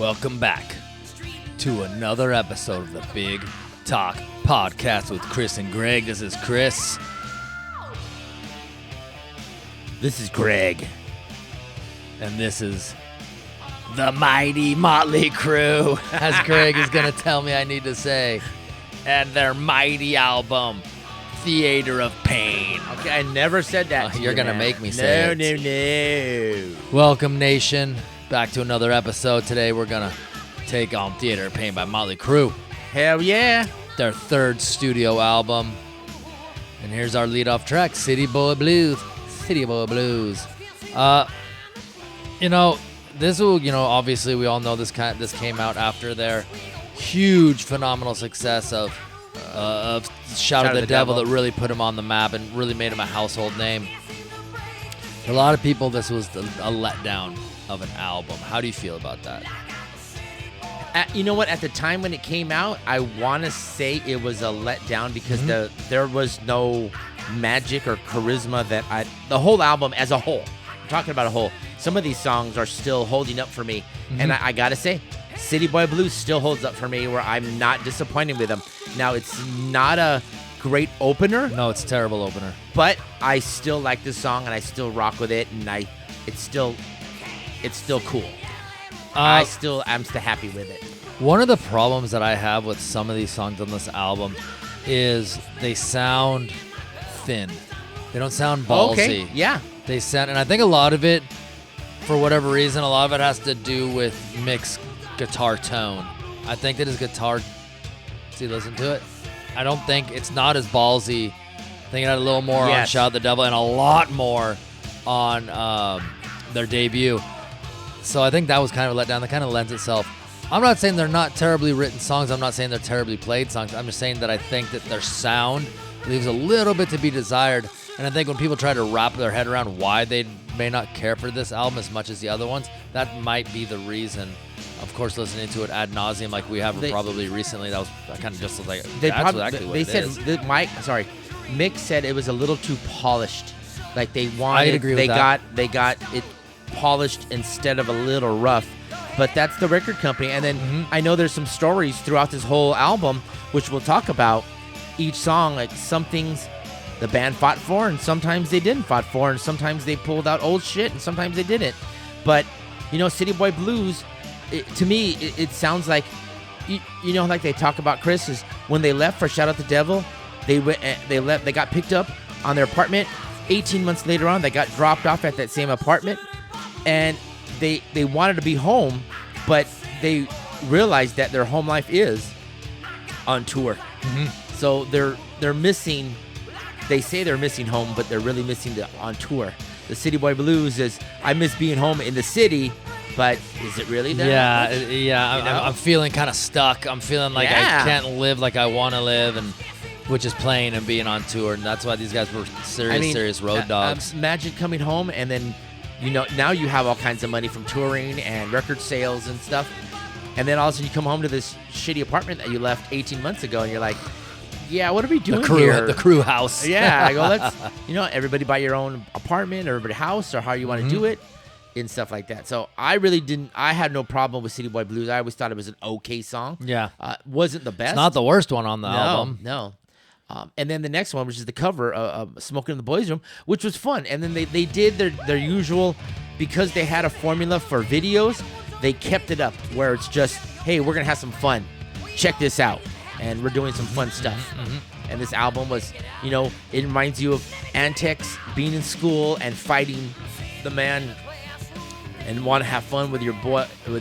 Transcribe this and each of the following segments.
Welcome back to another episode of the Big Talk Podcast with Chris and Greg. This is Chris. This is Greg. And this is the mighty Mötley Crüe, as Greg is going to tell me I need to say. And their mighty album, Theater of Pain. Okay, I never said that. You're going to make me say it. No. Welcome, nation. Back to another episode. Today we're going to take on Theater of Pain by Mötley Crüe. Hell yeah. Their third studio album. And here's our lead-off track, City Boy Blues. City Boy Blues. This will, obviously we all know this came out after their huge, phenomenal success of Shout at the Devil that really put him on the map and really made him a household name. For a lot of people, this was a letdown of an album. How do you feel about that? You know what? At the time when it came out, I want to say it was a letdown because there was no magic or charisma that the whole album as a whole. I'm talking about a whole. Some of these songs are still holding up for me. And I got to say, City Boy Blues still holds up for me where I'm not disappointed with them. Now, it's not a great opener. No, it's a terrible opener. But I still like this song and I still rock with it. And it's still cool. I'm still happy with it. One of the problems that I have with some of these songs on this album is they sound thin. They don't sound ballsy. Okay, yeah. They sound, and I think a lot of it, for whatever reason, a lot of it has to do with Mick's guitar tone. I think that his guitar, see, listen to it. I don't think it's not as ballsy. I think it had a little more on Shout at the Devil and a lot more on their debut. So I think that was kind of a letdown. That kind of lends itself. I'm not saying they're not terribly written songs. I'm not saying they're terribly played songs. I'm just saying that I think that their sound leaves a little bit to be desired. And I think when people try to wrap their head around why they may not care for this album as much as the other ones, that might be the reason. Of course, listening to it ad nauseum like we have probably recently, that was kind of just like that's exactly what it is. Mick said it was a little too polished. Like they wanted, I'd agree with that. They got it polished instead of a little rough. But that's the record company. And then I know there's some stories throughout this whole album, which we'll talk about. Each song, like some things the band fought for, and sometimes they didn't fight for, and sometimes they pulled out old shit, and sometimes they didn't. But, City Boy Blues, to me, it sounds like, like they talk about Chris, is when they left for Shout at the Devil, they got picked up on their apartment. 18 months later on, they got dropped off at that same apartment, and they wanted to be home, but they realized that their home life is on tour. So they're missing. They say they're missing home, but they're really missing on tour. The City Boy Blues is, I miss being home in the city, but is it really that? Yeah. I'm feeling kind of stuck. I'm feeling like I can't live like I want to live, and which is playing and being on tour, and that's why these guys were serious road dogs. Imagine coming home and then, now you have all kinds of money from touring and record sales and stuff, and then all of a sudden you come home to this shitty apartment that you left 18 months ago, and you're like, yeah, what are we doing here? The Crüe house. Yeah, I go, let's, everybody buy your own apartment or everybody house or how you want to do it and stuff like that. So I had no problem with City Boy Blues. I always thought it was an okay song. Yeah. Wasn't the best. It's not the worst one on the album. No. And then the next one, which is the cover of Smoking in the Boys' Room, which was fun. And then they did their usual, because they had a formula for videos, they kept it up where it's just, hey, we're going to have some fun. Check this out. And we're doing some fun stuff. And this album was, it reminds you of antics, being in school and fighting the man and want to have fun with your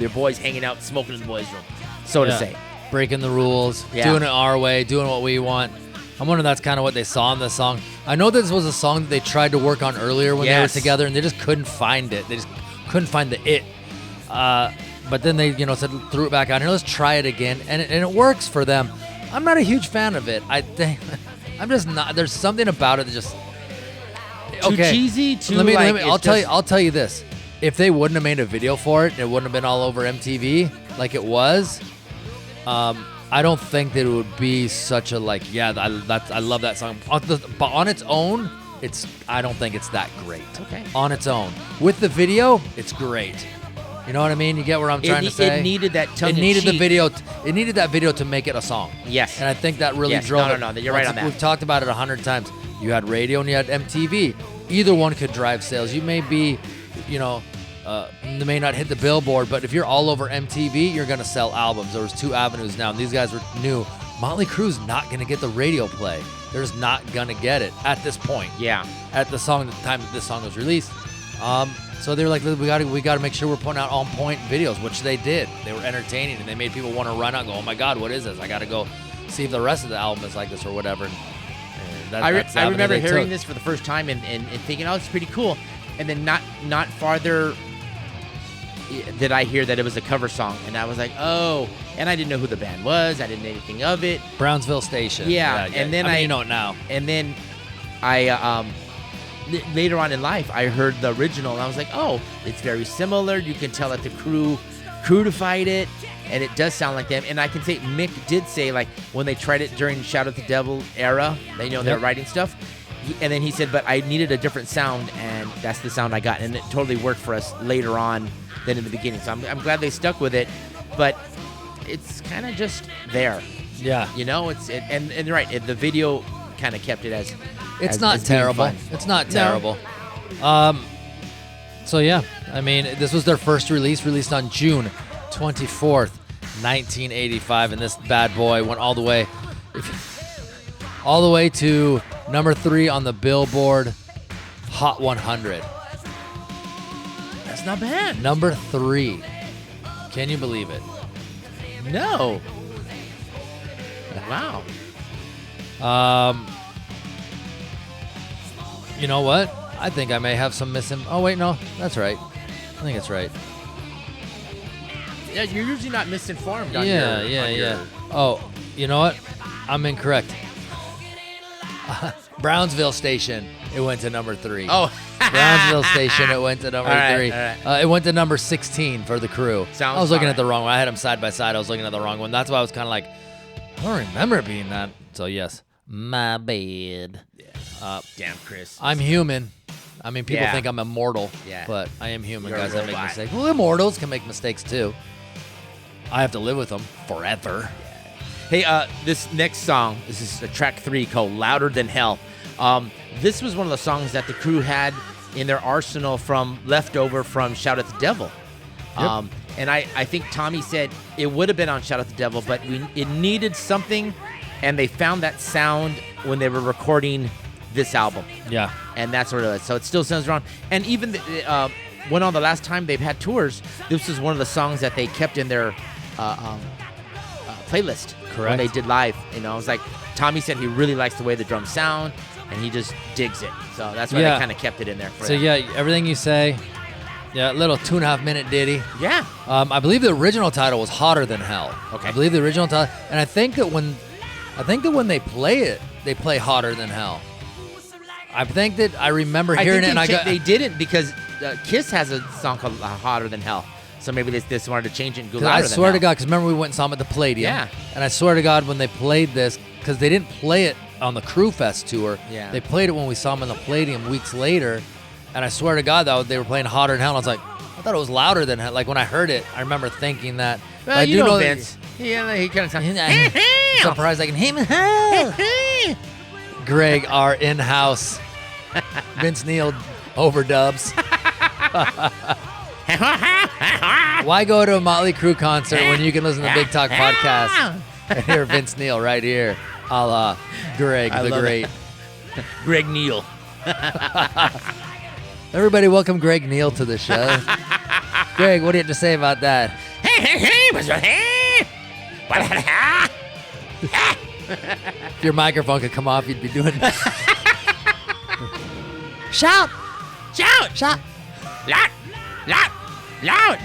boys hanging out, smoking in the boys' room, so to say. Breaking the rules, doing it our way, doing what we want. I'm wondering that's kind of what they saw in this song. I know this was a song that they tried to work on earlier when they were together, and they just couldn't find it. They just couldn't find the it. But then they, said, threw it back out here. Let's try it again, and it works for them. I'm not a huge fan of it. I think I'm just not. There's something about it that just too cheesy. I'll tell you this: if they wouldn't have made a video for it, it wouldn't have been all over MTV like it was. I don't think that it would be such a I love that song. But on its own, I don't think it's that great. Okay. On its own, with the video, it's great. You know what I mean? You get what I'm trying to say? It needed that tongue It needed the video. It needed that video to make it a song. Yes. And I think that really drove it. No, you're right on that. We've talked about it 100 times. You had radio and you had MTV. Either one could drive sales. You may be, they may not hit the billboard, but if you're all over MTV, you're going to sell albums. There was 2 avenues now, and these guys knew Mötley Crüe's not going to get the radio play. They're just not going to get it at this point. Yeah. At the time that this song was released. So they were like, we got to make sure we're putting out on point videos, which they did. They were entertaining, and they made people want to run out and go, oh my God, what is this? I got to go see if the rest of the album is like this or whatever. And I remember hearing this for the first time and thinking, oh, it's pretty cool. And then not farther did I hear that it was a cover song. And I was like, oh. And I didn't know who the band was. I didn't know anything of it. Brownsville Station. Yeah. And then you know it now. And then I later on in life, I heard the original, and I was like, oh, it's very similar. You can tell that the crew crudified it, and it does sound like them. And I can say Mick did say, like, when they tried it during Shout at the Devil era, they're writing stuff, and then he said, but I needed a different sound, and that's the sound I got, and it totally worked for us later on than in the beginning. So I'm glad they stuck with it, but it's kind of just there. Yeah. And you're right, the video kind of kept it as it's not terrible. It's not terrible. So yeah, I mean, this was their first released on June 24th, 1985, and this bad boy went all the way to number 3 on the Billboard Hot 100. That's not bad. Number 3. Can you believe it? No. Wow. You know what? I think I may have some missing. Oh, wait, no. That's right. I think it's right. Yeah, you're usually not misinformed on your... Oh, you know what? I'm incorrect. Brownsville Station, it went to number 3. Oh. Brownsville Station, it went to number 3. All right. It went to number 16 for the crew. Sounds I was looking right. at the wrong one. I had them side by side. I was looking at the wrong one. That's why I was kind of like, I don't remember it being that. So, yes, my bad. Damn, Chris. I'm human. I mean, people think I'm immortal, but I am human, guys. I make mistakes. Well, immortals can make mistakes, too. I have to live with them forever. Hey, this next song, this is track 3 called Louder Than Hell. This was one of the songs that the crew had in their arsenal from leftover from Shout at the Devil. Yep. And I think Tommy said it would have been on Shout at the Devil, but it needed something, and they found that sound when they were recording this album. Yeah. And that's what it was. So it still sounds wrong. And even when on the last time they've had tours, this was one of the songs that they kept in their playlist. Correct. When they did live. I was like, Tommy said he really likes the way the drums sound, and he just digs it. So that's why they kind of kept it in there. For everything you say, a little 2.5-minute ditty. Yeah. I believe the original title was Hotter Than Hell. Okay. I believe the original title, and I think that when they play it, they play Hotter Than Hell. I think that I remember hearing they didn't because Kiss has a song called Hotter Than Hell. So maybe they just wanted to change it and go louder than hell. I swear to God, because remember we went and saw them at the Palladium. Yeah. And I swear to God, when they played this, because they didn't play it on the Crüe Fest tour. Yeah. They played it when we saw them in the Palladium weeks later. And I swear to God, they were playing Hotter Than Hell. And I was like, I thought it was louder than hell. Like when I heard it, I remember thinking that. Well, I do know Vince. Yeah, he kind of sounds. I'm surprised I can hear Greg, our in-house Vince Neil overdubs. Why go to a Mötley Crüe concert when you can listen to the Big Talk podcast and hear Vince Neil right here, a la Greg the Great. Greg Neil. Everybody welcome Greg Neil to the show. Greg, what do you have to say about that? If your microphone could come off, you'd be doing Shout! Shout! Shout! Loud! God.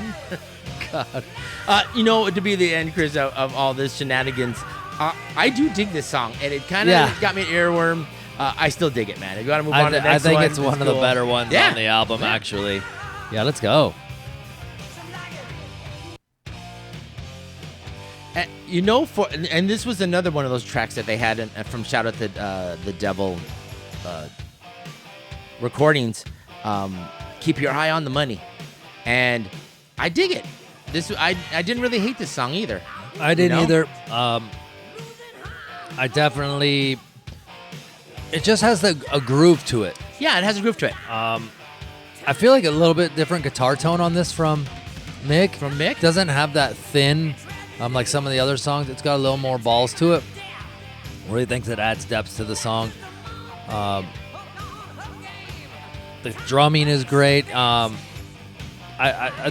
To be the end, Chris, of all this shenanigans, I do dig this song, and it kind of got me an earworm. I still dig it, man. You got to move on to the next one. I think it's one of the better ones on the album, actually. Yeah, let's go. And this was another one of those tracks that they had from Shout at the Devil recordings. Keep your eye on the money. And I dig it. I didn't really hate this song either. I didn't either. I definitely. It just has a groove to it. Yeah, it has a groove to it. I feel like a little bit different guitar tone on this from Mick. Doesn't have that thin, like some of the other songs. It's got a little more balls to it. Really think that adds depth to the song. The drumming is great.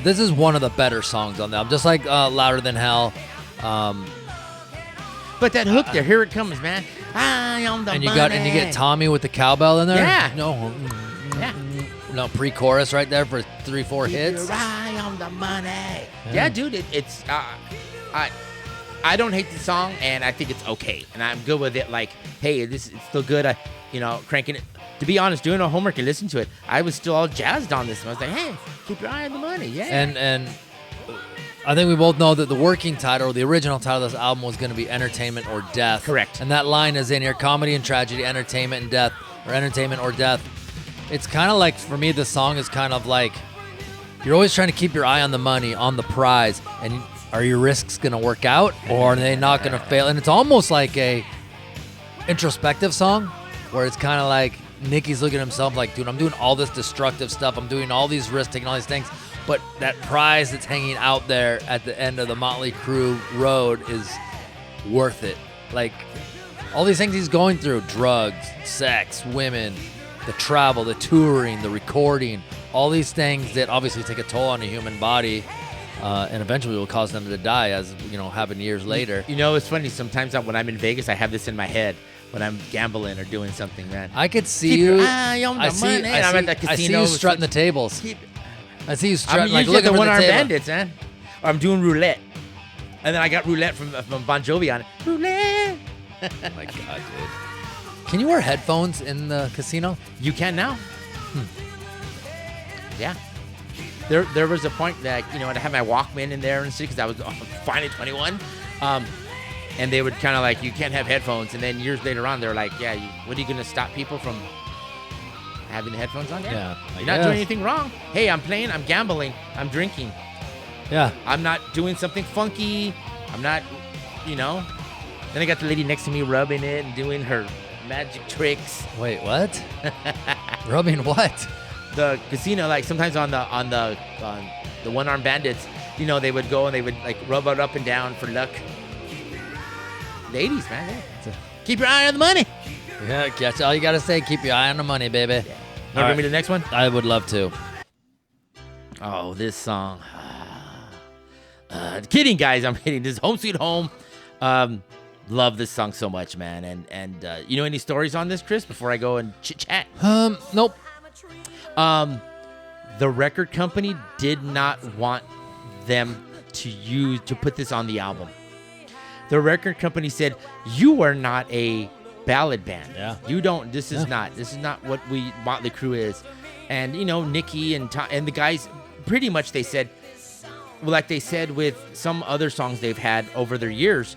This is one of the better songs on the album, just like Louder Than Hell. But that hook there, here it comes, man. And you get Tommy with the cowbell in there. Yeah. No pre-chorus right there for 3-4 hits. Keep your eye on the money. Yeah, dude, it's I don't hate the song, and I think it's okay, and I'm good with it. Like, hey, it's still good. Cranking it. To be honest, doing a homework and listening to it, I was still all jazzed on this. I was like, hey, keep your eye on the money. Yeah. And I think we both know that the working title, the original title of this album was going to be Entertainment or Death. Correct. And that line is in here, comedy and tragedy, entertainment and death, or entertainment or death. It's kind of like, for me, the song is kind of like, you're always trying to keep your eye on the money, on the prize, and are your risks going to work out, or are they not going to fail? And it's almost like a introspective song, where it's kind of like Nicky's looking at himself like, dude, I'm doing all this destructive stuff. I'm doing all these risks, taking all these things. But that prize that's hanging out there at the end of the Mötley Crüe road is worth it. Like, all these things he's going through, drugs, sex, women, the travel, the touring, the recording, all these things that obviously take a toll on a human body, and eventually will cause them to die, as happen years later. It's funny. Sometimes when I'm in Vegas, I have this in my head when I'm gambling or doing something, man. I could see Keep you. your eye on the money. I'm at the casino. I see you strutting the tables. I see you strutting, like, looking looking at the for the one-armed table. bandits, man. Or I'm doing roulette, and then I got roulette from Bon Jovi on it. Roulette. Oh my God, dude. Can you wear headphones in the casino? You can now. Yeah. There was a point that, I had my Walkman in there and shit, because I was finally 21. And they would kind of like, you can't have headphones. And then years later on, they're like, yeah, what are you going to stop people from having the headphones on? Yeah. You're not doing anything wrong. Hey, I'm playing, I'm gambling, I'm drinking. Yeah. I'm not doing something funky. I'm not, Then I got the lady next to me rubbing it and doing her magic tricks. Wait, what? Rubbing what? The casino, like sometimes on the one-armed bandits, they would go and they would like rub it up and down for luck. Ladies, man, keep your eye on the money. Yeah, that's all you gotta say. Keep your eye on the money, baby. Yeah. You want to bring me to the next one? I would love to. Oh, this song. Kidding, guys. I'm kidding. This is Home Sweet Home. Love this song so much, man. And any stories on this, Chris? Before I go and chit chat. Nope. The record company did not want them to put this on the album. The record company said, "You are not a ballad band. Yeah. You don't. This is not what Mötley Crüe is." And Nicky and the guys, pretty much they said, like they said with some other songs they've had over their years,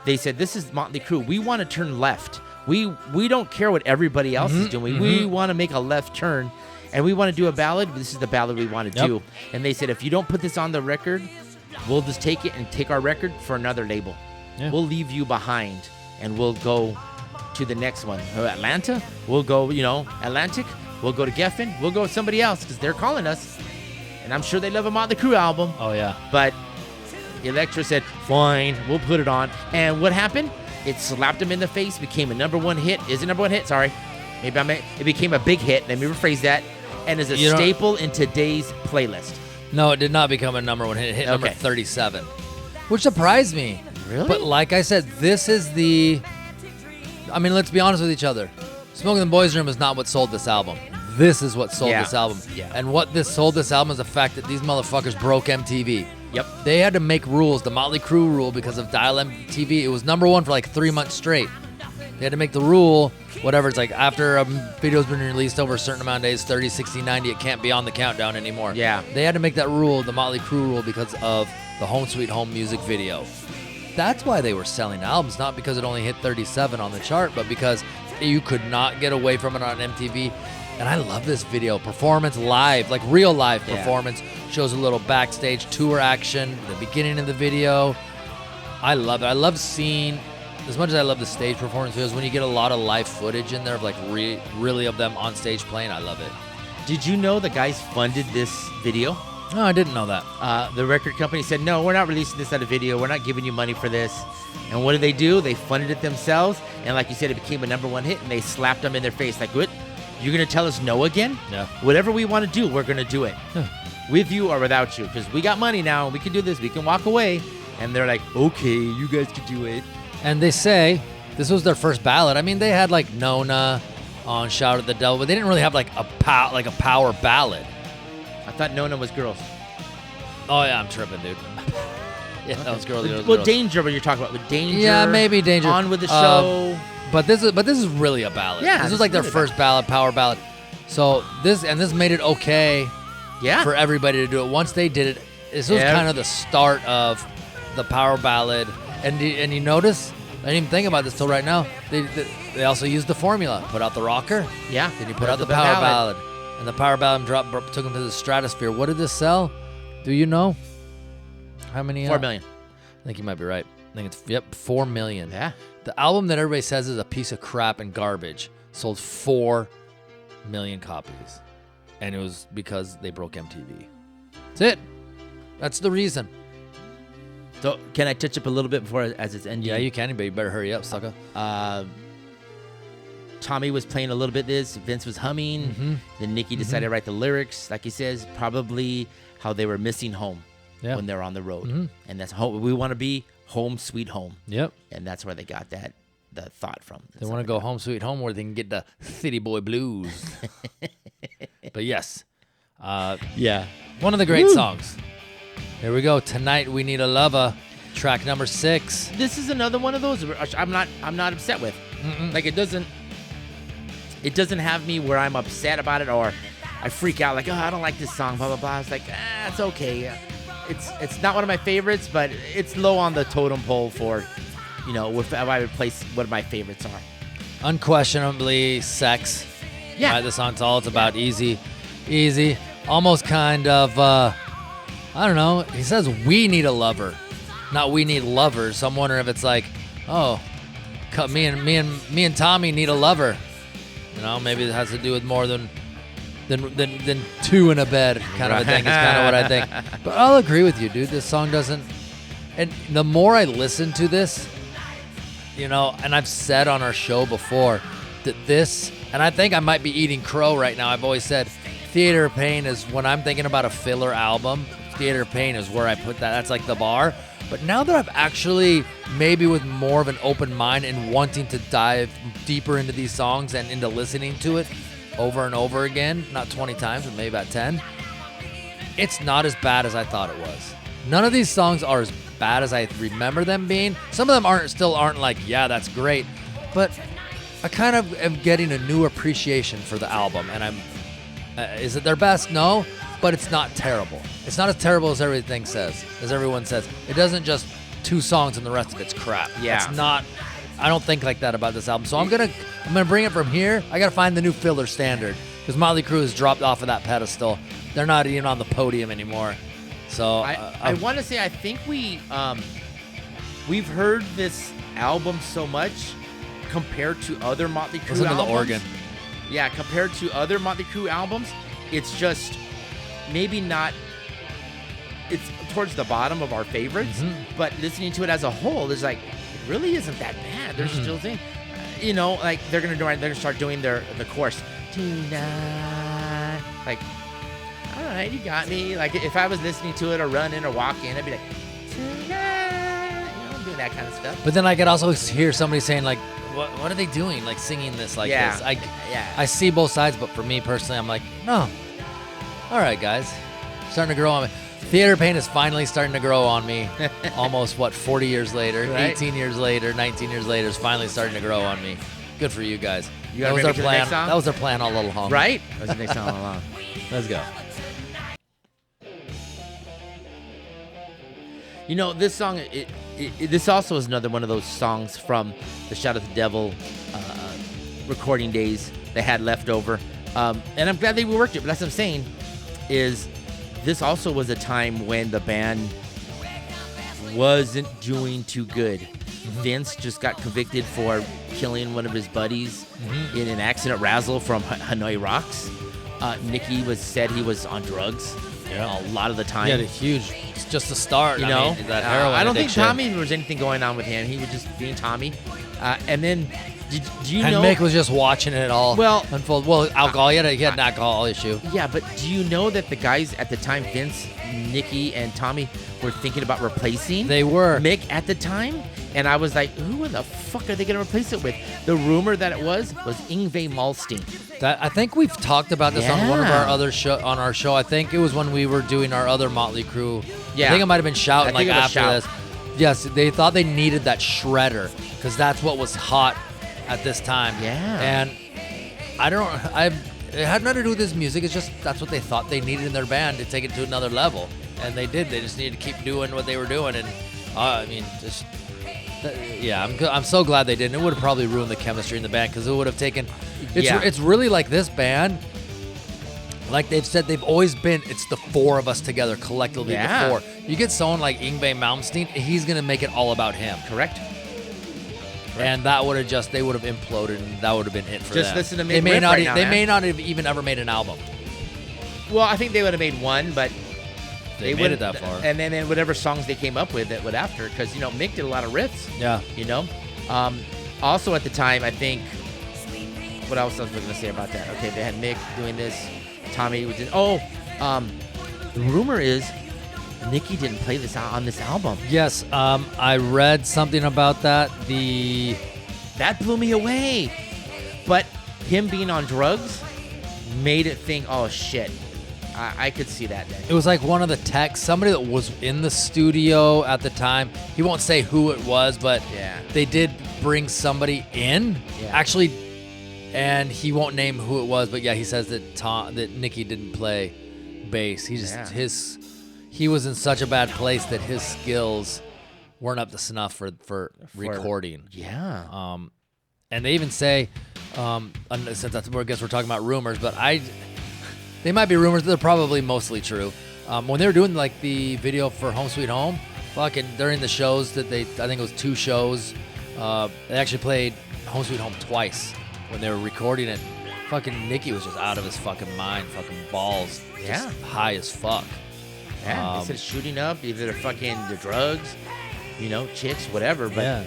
they said, "This is Mötley Crüe. We want to turn left. We don't care what everybody else is doing. We want to make a left turn, and we want to do a ballad. This is the ballad we want to do." And they said, "If you don't put this on the record, we'll just take it and take our record for another label. Yeah. We'll leave you behind, and we'll go to the next one. Atlanta, we'll go, Atlantic, we'll go to Geffen, we'll go with somebody else, because they're calling us. And I'm sure they love a Mötley Crüe album." Oh, yeah. But Elektra said, "Fine, we'll put it on." And what happened? It slapped him in the face, became a number one hit. Is it number one hit? Sorry. It became a big hit. Let me rephrase that. And is a staple in today's playlist. No, it did not become a number one hit. It hit number 37, which surprised me. Really? But like I said, this is let's be honest with each other. Smoke in the Boys' Room is not what sold this album. This is what sold this album. Yeah. And what this sold this album is the fact that these motherfuckers broke MTV. Yep. They had to make rules, the Mötley Crüe rule, because of Dial MTV. It was number one for like 3 months straight. They had to make the rule, whatever, it's like after a video's been released over a certain amount of days, 30, 60, 90, it can't be on the countdown anymore. Yeah. They had to make that rule, the Mötley Crüe rule, because of the Home Sweet Home music video. That's why they were selling albums, not because it only hit 37 on the chart, but because you could not get away from it on MTV. And I love this video. Performance live, like real live Yeah. performance. Shows a little backstage tour action, the beginning of the video. I love it. I love seeing, as much as I love the stage performance videos, when you get a lot of live footage in there of like really of them on stage playing, I love it. Did you know the guys funded this video? No, I didn't know that. The record company said, no, we're not releasing this as a video. We're not giving you money for this. And what did they do? They funded it themselves. And like you said, it became a #1 hit, and they slapped them in their face like, what? You're going to tell us no again? Yeah. Whatever we want to do, we're going to do it. With you or without you. Because we got money now. We can do this. We can walk away. And they're like, okay, you guys can do it. And they say this was their first ballad. I mean, they had like Nona on Shout at the Devil, but they didn't really have like a power ballad. I thought Nona was girls. Oh, yeah, I'm tripping, dude. Yeah, that was girls. Well, Danger, what you're talking about. With Danger. Yeah, maybe Danger. On with the show. But this is really a ballad. Yeah, this was like their really first ballad, power ballad. So this made it okay for everybody to do it. Once they did it, this was kind of the start of the power ballad. And you notice, I didn't even think about this till right now. They also used the formula. Put out the rocker. Yeah. Then you put out the power ballad. And the power ballad took them to the stratosphere. What did this sell? Do you know? How many? 4 million. I think you might be right. I think it's 4 million. Yeah. The album that everybody says is a piece of crap and garbage sold 4 million copies. And it was because they broke MTV. That's it. That's the reason. So can I touch up a little bit before as it's ending? Yeah, you can, but you better hurry up, sucker. Tommy was playing a little bit this. Vince was humming. Mm-hmm. Then Nicky decided to write the lyrics. Like he says, probably how they were missing home when they're on the road. Mm-hmm. And that's home. We want to be home, sweet home. Yep. And that's where they got the thought from. They want to go home, sweet home, where they can get the city boy blues. But yes. Yeah. One of the great songs. Here we go. Tonight We Need a Lover. Track number 6. This is another one of those I'm not upset with. Like it doesn't have me where I'm upset about it or I freak out like, oh, I don't like this song, blah blah blah. It's like, it's okay. It's not one of my favorites, but it's low on the totem pole for, if I would place what my favorites are. Unquestionably sex. Yeah. Right, the song's all it's about. Easy. Almost kind of I don't know. He says we need a lover, not we need lovers. So I'm wondering if it's like, oh, me and Tommy need a lover. Maybe it has to do with more than two in a bed kind of a thing. Is kind of what I think. But I'll agree with you, dude. This song doesn't. And the more I listen to this, and I've said on our show before that this, and I think I might be eating crow right now. I've always said Theater of Pain is, when I'm thinking about a filler album, Theater of Pain is where I put that. That's like the bar. But now that I've actually, maybe with more of an open mind and wanting to dive deeper into these songs and into listening to it over and over again, not 20 times, but maybe about 10, it's not as bad as I thought it was. None of these songs are as bad as I remember them being. Some of them aren't like, yeah, that's great. But I kind of am getting a new appreciation for the album. And is it their best? No. But it's not terrible. It's not as terrible as everyone says. It doesn't just 2 songs and the rest of it's crap. Yeah. It's not. I don't think like that about this album. So I'm gonna bring it from here. I gotta find the new filler standard because Mötley Crüe has dropped off of that pedestal. They're not even on the podium anymore. So I want to say I think we've heard this album so much compared to other Mötley Crüe listen to albums. the organ. Yeah, compared to other Mötley Crüe albums, it's just maybe not. It's towards the bottom of our favorites, but listening to it as a whole, there's like, it really isn't that bad. There's still things, like they're gonna start doing the chorus tonight. Like, all right, you got me. Like if I was listening to it or running or walking, I'd be like, tonight, doing that kind of stuff. But then I could also hear somebody saying like, what are they doing? Like singing this like this. I see both sides, but for me personally, I'm like, no. All right, guys, starting to grow on me. Theater Pain is finally starting to grow on me. Almost 40 years later, right? 18 years later, 19 years later, is finally starting to grow on me. Good for you guys. You that was our plan. That was our plan all along. Right? That was the next song all along. Let's go. This song, this also is another one of those songs from the Shout at the Devil recording days they had left over. And I'm glad they worked it. But that's what I'm saying is this also was a time when the band wasn't doing too good. Vince just got convicted for killing one of his buddies in an accident razzle from Hanoi Rocks. Nicky said he was on drugs a lot of the time. He had a huge, it's just the start. You know, that heroin I don't addiction. think Tommy there was anything going on with him. He was just being Tommy. And then, do you know? And Mick was just watching it all unfold. Well, alcohol. He had an alcohol issue. Yeah, but do you know that the guys at the time, Vince, Nicky, and Tommy, were thinking about replacing They were. Mick at the time? And I was like, who in the fuck are they going to replace it with? The rumor that it was Yngwie Malmsteen. I think we've talked about this on one of our other on our show. I think it was when we were doing our other Mötley Crüe. Yeah. I think it might have been shouting like after Shout. this. Yes, they thought they needed that shredder because that's what was hot at this time. Yeah. And it had nothing to do with his music. It's just that's what they thought they needed in their band to take it to another level, and they did. They just needed to keep doing what they were doing, and I'm so glad they didn't. It would have probably ruined the chemistry in the band because it would have taken. It's really like this band. Like they've said, they've always been. It's the four of us together collectively. Yeah. The four. You get someone like Yngwie Malmsteen, he's gonna make it all about him. Correct. And that would have they would have imploded, and that would have been it for them. Just listen to Mick They may riff not. right now, They man. may not have even ever made an album. Well, I think they would have made one, but They made it that far. And then whatever songs they came up with that would after, because Mick did a lot of riffs. Yeah. Also at the time, I think. What else was I going to say about that? Okay, they had Mick doing this. Tommy was in. The rumor is Nicky didn't play this on this album. Yes. I read something about that. That blew me away. But him being on drugs made it think, oh shit. I could see that then. It was like one of the techs, somebody that was in the studio at the time. He won't say who it was, but they did bring somebody in. Yeah. Actually, and he won't name who it was, but he says that Nicky didn't play bass. He just he was in such a bad place that his skills weren't up to snuff for recording. Yeah. And they even say, since that's where I guess we're talking about rumors, but they might be rumors. They're probably mostly true. When they were doing like the video for Home Sweet Home, fucking during the shows that I think it was 2 shows, they actually played Home Sweet Home twice when they were recording it. Fucking Nicky was just out of his fucking mind, fucking balls, just high as fuck. Yeah, they said shooting up, either the drugs, chicks, whatever. But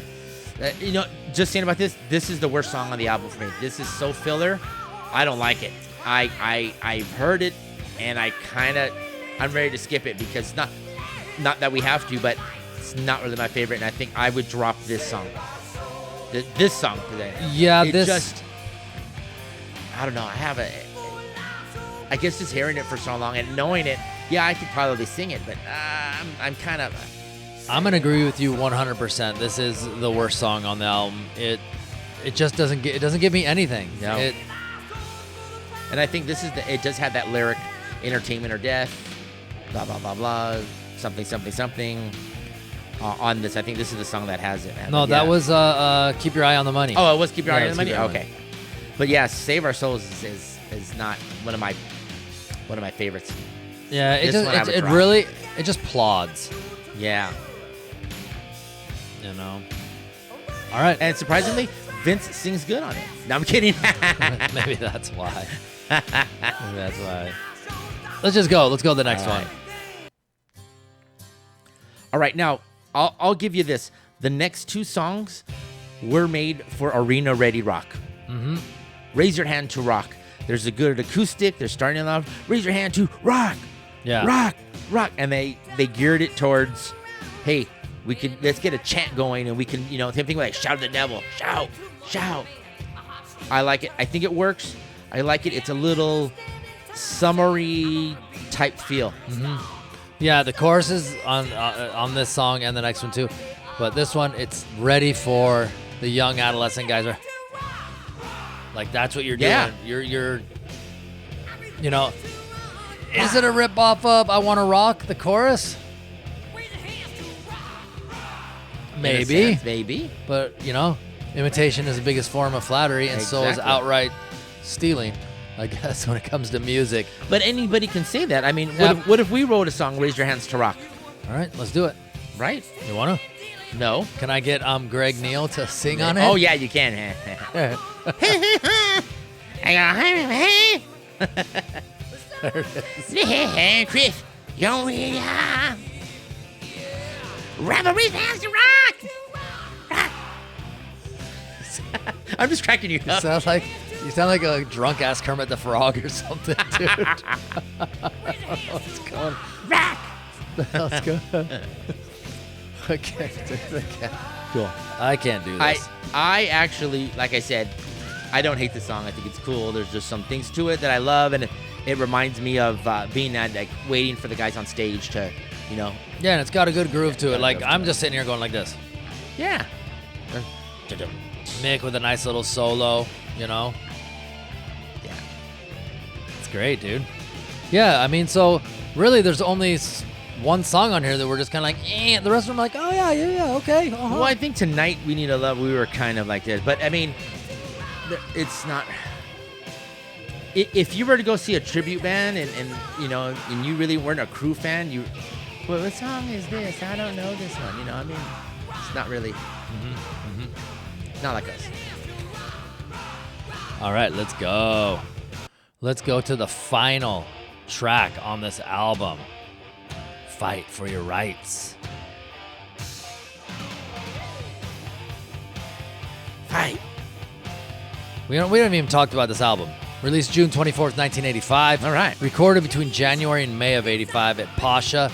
just saying about this is the worst song on the album for me. This is so filler. I don't like it. I've heard it, and I'm ready to skip it because not that we have to, but it's not really my favorite, and I think I would drop this song. This song today. Yeah, I don't know. I guess just hearing it for so long and knowing it, I could probably sing it, but I'm kind of. I'm gonna agree with you 100%. This is the worst song on the album. It just doesn't give me anything. No. And I think it does have that lyric, entertainment or death, blah, blah, blah, blah, something, something, something. On this, I think this is the song that has it, man. No, that was Keep Your Eye on the Money. Oh, it was Keep Your Eye on the Money? Keep Your Eye on Okay. But Save Our Souls is not one of my favorites. Yeah, it just plods. Yeah. All right. And surprisingly, Vince sings good on it. No, I'm kidding. Maybe that's why. That's why. Let's just go. Let's go to the next one. All right, now I'll give you this. The next 2 songs were made for arena ready rock. Mm-hmm. Raise Your Hand to Rock. There's a good acoustic. They're starting off. Raise your hand to rock. Yeah. Rock, rock, and they geared it towards, hey, let's get a chant going, and we can, same thing like shout at the devil, shout, shout. I like it. I think it works. I like it. It's a little summery type feel. Mm-hmm. Yeah, the chorus is on this song and the next one too, but this one it's ready for the young adolescent guys. Like that's what you're doing. Yeah. You're is it a rip off of I Wanna Rock, the chorus? Maybe. Maybe. But imitation is the biggest form of flattery, and so is outright stealing. I guess, when it comes to music. But anybody can say that. I mean, Yeah. what if we wrote a song, Raise Your Hands to Rock? All right, let's do it. Right? You wanna? No. Can I get Greg Neal to sing on it? Oh, yeah, you can. Chris, Revelry has to rock. I'm just cracking you You up. sound like a drunk ass Kermit the Frog or something, dude. I don't know what's going. Rock. Let's go. Okay, Cool. I can't do this. I actually, like I said, I don't hate the song. I think it's cool. There's just some things to it that I love, and it reminds me of being at, like, waiting for the guys on stage to, Yeah, and it's got a good groove to it. Like, I'm just sitting here going like this. Yeah. Mick with a nice little solo, Yeah. It's great, dude. Yeah, I mean, so really there's only one song on here that we're just kind of like, eh. The rest of them are like, oh, yeah, okay. Uh-huh. Well, I think Tonight We Need a Love, we were kind of like this. But, I mean, it's not... If you were to go see a tribute band and you really weren't a Crüe fan, well, what song is this? I don't know this one. I mean, it's not really... Not like us. All right, let's go. Let's go to the final track on this album. Fight for Your Rights. Fight. We haven't even talked about this album. Released June 24th, 1985. All right. Recorded between January and May of 85 at Pasha,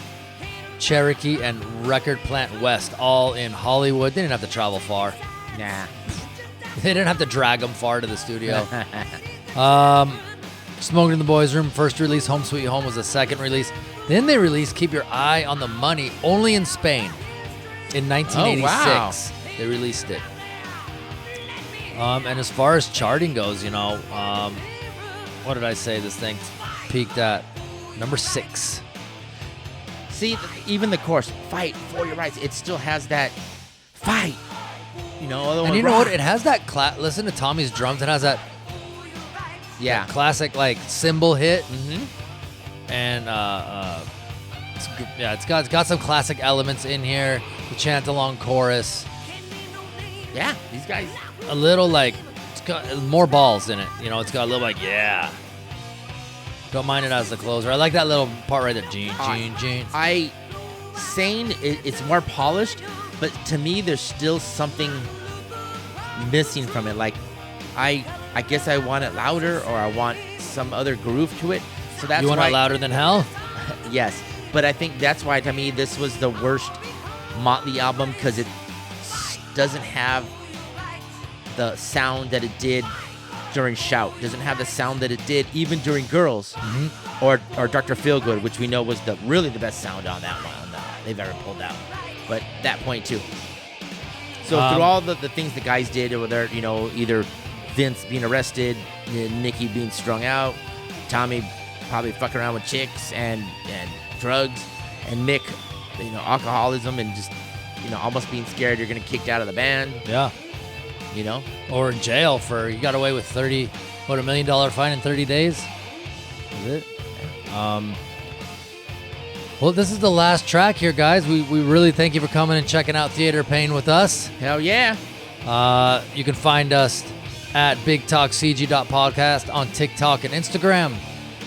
Cherokee, and Record Plant West, all in Hollywood. They didn't have to travel far. Nah. They didn't have to drag them far to the studio. Smoking in the Boys' Room, first release. Home Sweet Home was the second release. Then they released Keep Your Eye on the Money, only in Spain. In 1986, Oh, wow. They released it. And as far as charting goes, what did I say? This thing peaked at number 6. See, even the chorus, fight for your rights, it still has that fight. And you know what? It has that listen to Tommy's drums. It has that classic like cymbal hit. And it's got some classic elements in here. The chant along chorus. Yeah, these guys. A little like it's got more balls in it. It's got a little like Don't mind it as the closer. I like that little part right there. Gene. It's more polished, but to me, there's still something missing from it. Like, I guess I want it louder, or I want some other groove to it. So that's you want why, it louder than hell? Yes, but I think that's why, to me, this was the worst Mötley album, because it doesn't have the sound that it did during Shout. Doesn't have the sound that it did even during Girls, or Dr. Feelgood, which we know was really the best sound on that one they've ever pulled out. But that point too. So through all the things the guys did, whether either Vince being arrested, Nikki being strung out, Tommy probably fucking around with chicks and drugs, and Mick, alcoholism and just almost being scared you're gonna get kicked out of the band. Yeah. Or in jail for you got away with $1 million fine in 30 days. Is it? Well, this is the last track here, guys. We really thank you for coming and checking out Theater Pain with us. Hell yeah. You can find us at BigTalkCG.podcast on TikTok and Instagram,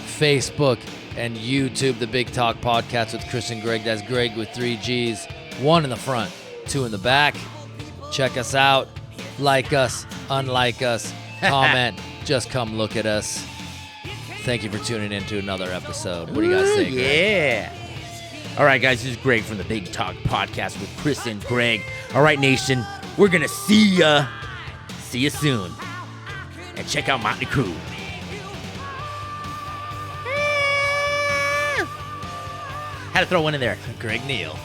Facebook, and YouTube. The Big Talk Podcast with Chris and Greg. That's Greg with 3 G's, 1 in the front, 2 in the back. Check us out. Like us, unlike us, comment, just come look at us. Thank you for tuning in to another episode. What do you guys think? Yeah. All right, guys, this is Greg from the Big Talk Podcast with Chris and Greg. All right, nation, we're going to see ya. See you soon. And check out Mötley Crüe. Had to throw one in there. Greg Neal.